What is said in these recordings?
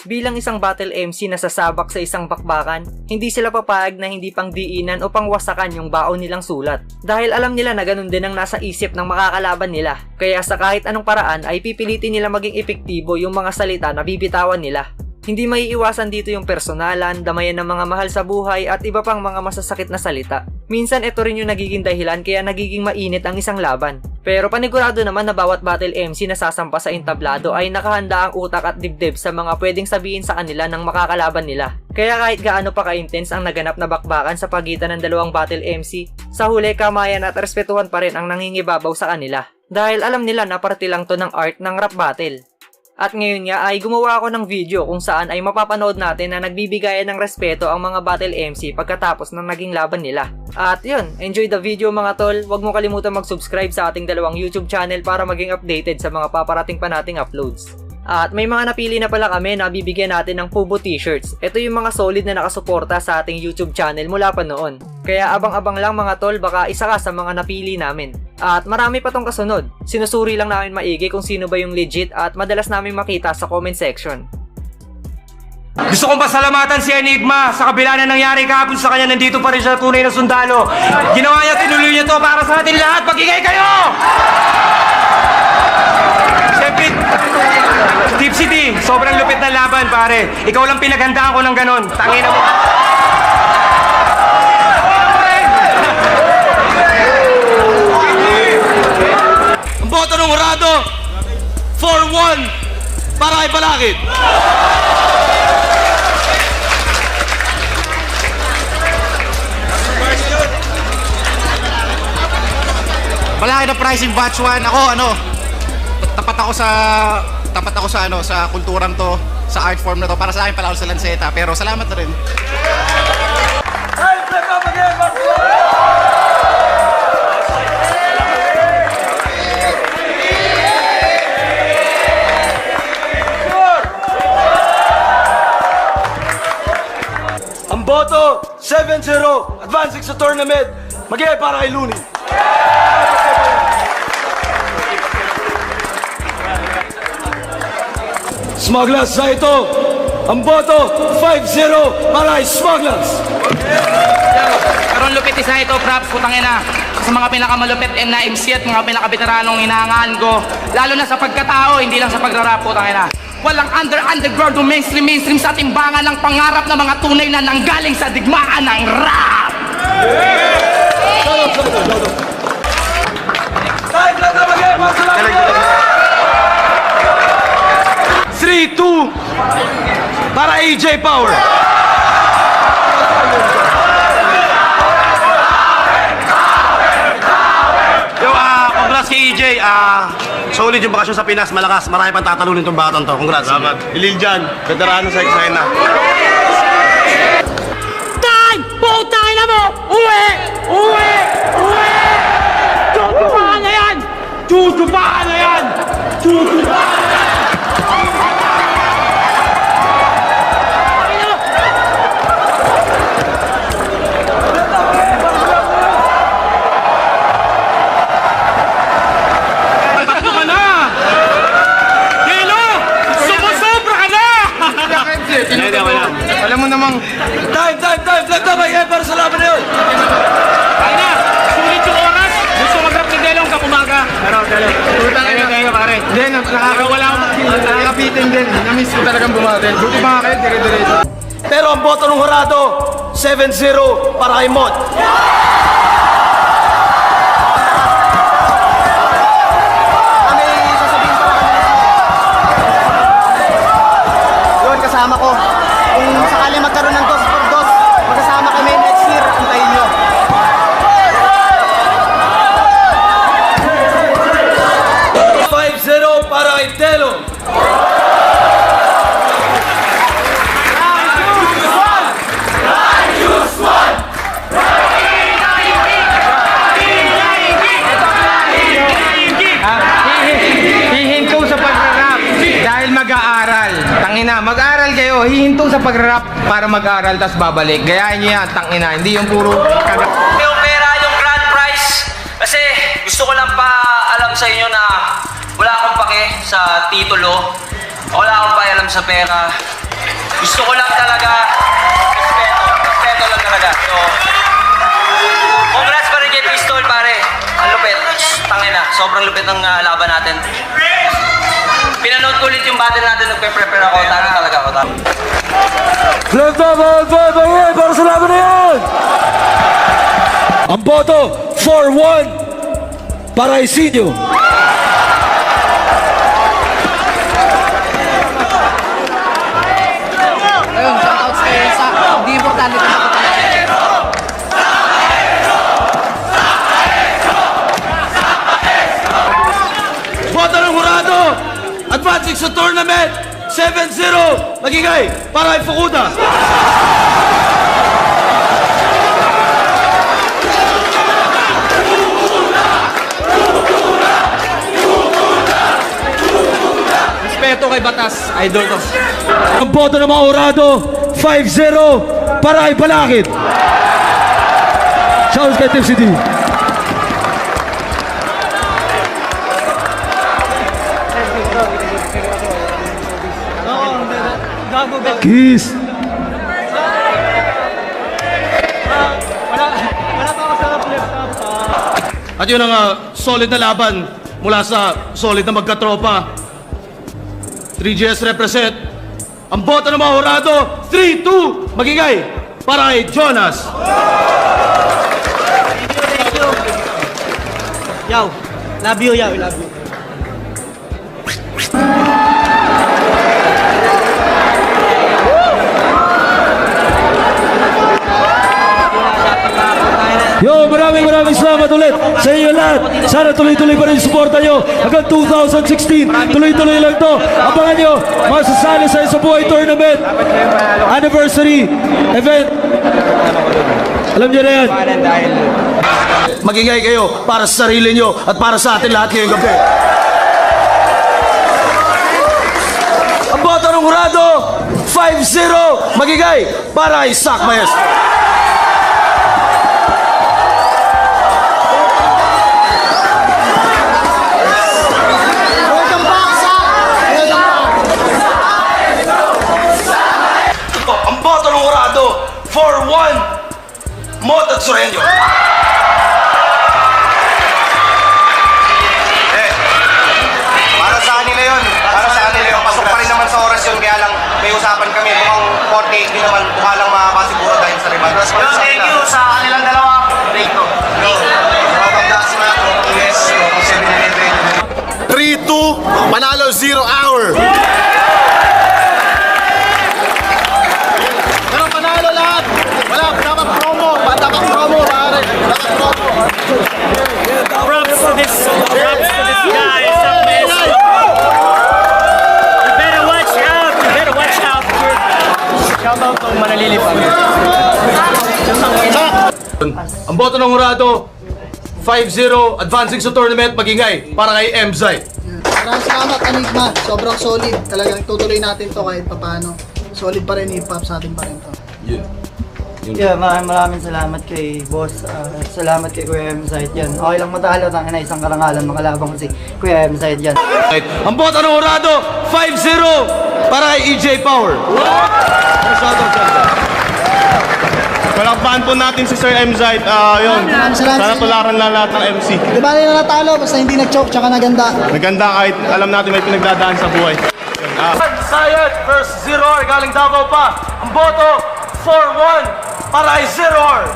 Bilang isang battle MC na sasabak sa isang bakbakan, hindi sila papayag na hindi pang diinan o pangwasakan yung baon nilang sulat. Dahil alam nila na ganun din ang nasa isip ng makakalaban nila. Kaya sa kahit anong paraan ay pipilitin nila maging epektibo yung mga salita na bibitawan nila. Hindi maiiwasan dito yung personalan, damayan ng mga mahal sa buhay at iba pang mga masasakit na salita. Minsan ito rin yung nagiging dahilan kaya nagiging mainit ang isang laban. Pero panigurado naman na bawat battle MC na sasampa sa entablado ay nakahanda ang utak at dibdib sa mga pwedeng sabihin sa kanila ng makakalaban nila. Kaya kahit gaano pa ka-intense ang naganap na bakbakan sa pagitan ng dalawang battle MC, sa huli kamayan at respetuhan pa rin ang nangingibabaw sa kanila. Dahil alam nila na parte lang to ng art ng rap battle. At ngayon nga ay gumawa ako ng video kung saan ay mapapanood natin na nagbibigayan ng respeto ang mga battle MC pagkatapos ng naging laban nila. At yun, enjoy the video mga tol. Huwag mo kalimutan mag-subscribe sa ating dalawang YouTube channel para maging updated sa mga paparating pa nating uploads. At may mga napili na pala kami na bibigyan natin ng Pubo t-shirts. Ito yung mga solid na nakasuporta sa ating YouTube channel mula pa noon. Kaya abang-abang lang mga tol, baka isa ka sa mga napili namin. At marami pa tong kasunod. Sinusuri lang namin maigi kung sino ba yung legit at madalas namin makita sa comment section. Gusto kong pasalamatan si Enigma sa kabila na nangyari kahapon sa kanya, nandito pa rin siya tunay na sundalo. Ginawa niya, tinuloy niya to para sa atin lahat. Magingay kayo! Siyempre, Steve City, sobrang lupit na laban pare. Ikaw lang pinaghandaan ko ng ganon. Tangina mo. Ang boto ng Hurado, 4-1 para kay Balakid. Malaki na pricing batch 1. Ako tapat ako sa kulturang to, sa art form na to. Para sa akin pala ako sa Lanceta, pero salamat na rin. Ang boto, 7-0, advancing sa tournament. Mag-iay para kay Looney. Smugglers sa ito. Ang boto, 5-0 para kay Smugglers. Pero ang lupit isa ito, props, putang ina. Sa mga pinakamalupit na MC at mga pinakabeteranong hinahangaan ko. Lalo na sa pagkatao, hindi lang sa pagrarap, putang ina. Walang underground o mainstream sa timbangan ng pangarap ng mga tunay na nanggaling sa digmaan ng rap! Time lang na mag-iay para sa laban. 3-2 para AJ Power. Congrats kay AJ. Solid yung bakasyon sa Pinas, malakas. Marami pang tatalunin itong batang to. Congrats. Salamat. Ilil dyan, veterano sa eksena. Time! Putang ina mo! Uwi! Uwi! Uwi! Tutupakan na yan! Tutupakan na yan! Tutupakan na yan! Alam mo namang Time! Flag na mag-iay para sa laban na yun. Ay na! Sulit yung oras! Gusto mag-rap ni Delong kapumaga. Pero, Delong, pare. Hindi, nakakawala akong nakakapitin din. Namiss ko talagang bumatin. Buti pa kayo, dire-diretso. Pero ang boto ng Hurado, 7-0 para kay Mod. Yun, kasama ko. Kung sakali magkaroon ng dos, magkasama kami next year, antayin nyo. Para kay Telo. Hihinto sa pagrarap dahil mag-aaral. Tangina, mag-aaral kayo. Hihinto sa pagrarap para mag-aaral tas babalik. Gayahin niyo yan, tangina. Hindi yung puro Yung pera, yung grand prize. Kasi gusto ko lang pa alam sa inyo na wala akong pake sa titulo. Wala akong pakialam sa pera. Gusto ko lang talaga, respeto lang talaga. So, congrats pa rin kay Pistol, pare. Ang lupit. Tangina, sobrang lupit ng laban natin. Pinanood ko ulit yung battle natin, nagpe-prepare ako. Talo talaga ako. Para sa laban na yan! Ang boto, 4-1 para Isinio. Ayun, shoutouts kay Elsa. Hindi importante kung ako talaga. Boto ng Jurado, advancing sa tournament, 7-0, magigay para kay Fukuda. Respeto kay Batas, idol to. Ang boto ng mga Jurado, 5-0 para kay Balakid. Shouts kay Team City. Kiss. At yun ang solid na laban mula sa solid na magkatropa. 3GS represent. Ang boto ng mga Jurado, 3-2, magingay para kay Jonas. Yaw, love you, yaw, love you. Yo, maraming salamat ulit sa inyo lahat. Sana tuloy-tuloy pa rin yung suporta nyo hanggang 2016. Tuloy-tuloy lang to. Abangan nyo, masasali sa Isa Buhay Tournament Anniversary Event. Alam nyo na yan. Magingay kayo para sa sarili nyo at para sa atin lahat ngayong gabi. Ang boto ng Jurado, 5-0, magingay para kay Sak Maestro. Ang boto ng Jurado, 4-1, Mot at Sureño. Para sa kanila yun. Para sa kanila yun. Pasok pa rin naman sa oras yun. Kaya lang may usapan kami. Mukhang 48 din naman. Mukha lang makasiguro dahil sa remand. Thank you sa kanilang dalawa. Rito. 3-2, panalo 0 hour. Pero panalo lahat. Wala, dapat promo. Dapat promo, pare. Dapat promo. Props to this guy, Sak Maestro. You better watch out. You better watch out. Shout out to Manalilipag. Ang boto ng Jurado, 5-0, advancing sa tournament, magingay para kay Mzai. Maraming salamat, Enigma. Sobrang solid. Talagang tutuloy natin to kahit papaano. Solid pa rin, hip-hop sa atin pa rin to. Yeah, maraming salamat kay boss. Salamat kay Kuya M. Zahid yan. Okay lang matalo, tangina isang karangalan, makalabang ko si Kuya M. Zahid yan. Ang boto ng Jurado, 5-0 para kay EJ Power. Palakpakan po natin si Sir M. Zaid. Yun. Sana tularan lang lahat ng MC. Di ba na natalo basta hindi nag-choke tsaka naganda. Maganda kahit alam natin may pinagdadaan sa buhay. Sayed versus Zeror, galing Davao pa. Ang boto, 4-1 para kay Zeror.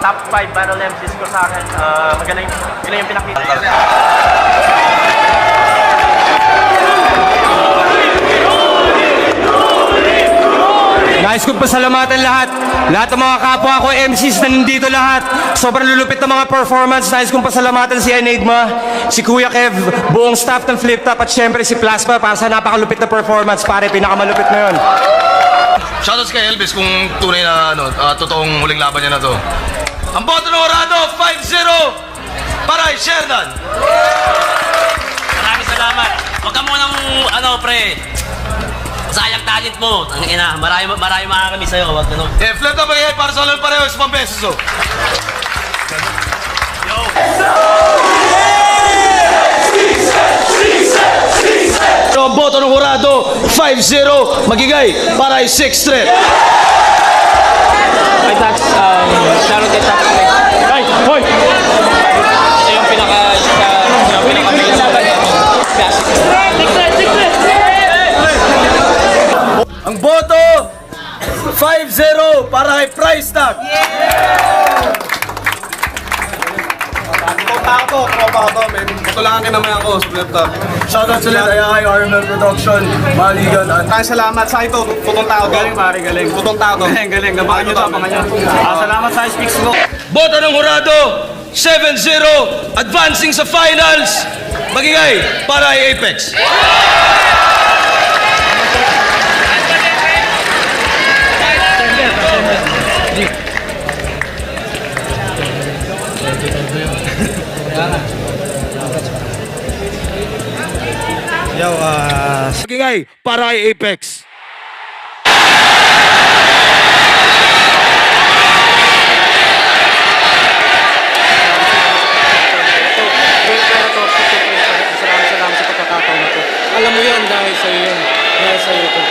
Top 5 battle MCs ko sa akin. Magaling yung pinakita. Nais kong pasalamatan lahat ng mga kapwa ko, MCs na nandito lahat. Sobrang lulupit ng mga performance. Nais kong pasalamatan si Enigma, si Kuya Kev, buong staff ng Flip Top at syempre si Plasma para sa napakalupit na performance. Pare, pinakamalupit na yun. Shoutouts kay Elvis kung tunay na totoong huling laban niya na to. Ang boto ng Jurado, 5-0 para kay Sherdan. Maraming salamat. Huwag ka munang, pre, sayang talent mo. Ang ina, marami makakami sa'yo. Huwag ganun. Flip Top magigay para sa ulan pareho, 10 pesos. Yo! boto ng hurado, 5-0. Magigay para ay 6th straight. Ay, that's, Sharon de Tax. Ay, hoy! Ito yung classic. Ang boto, 5-0 para kay Price Tag. Tropa ko, men. Tulangan ka naman ako sa flip top. Shoutout sa lahat, kay Armel Production, Maligan. Maraming salamat sa ito, putong tao to. Galing pare, galing. Putong tao to. Galing, nabangan nyo to, abangan nyo. Salamat sa Speaks mo. Boto ng hurado, 7-0, advancing sa finals. Magigay para kay Apex. Magigay para kay Apex. Salamat sa pagkakataon na to. Alam mo yan dahil sa'yo yun. Dahil sa'yo ito.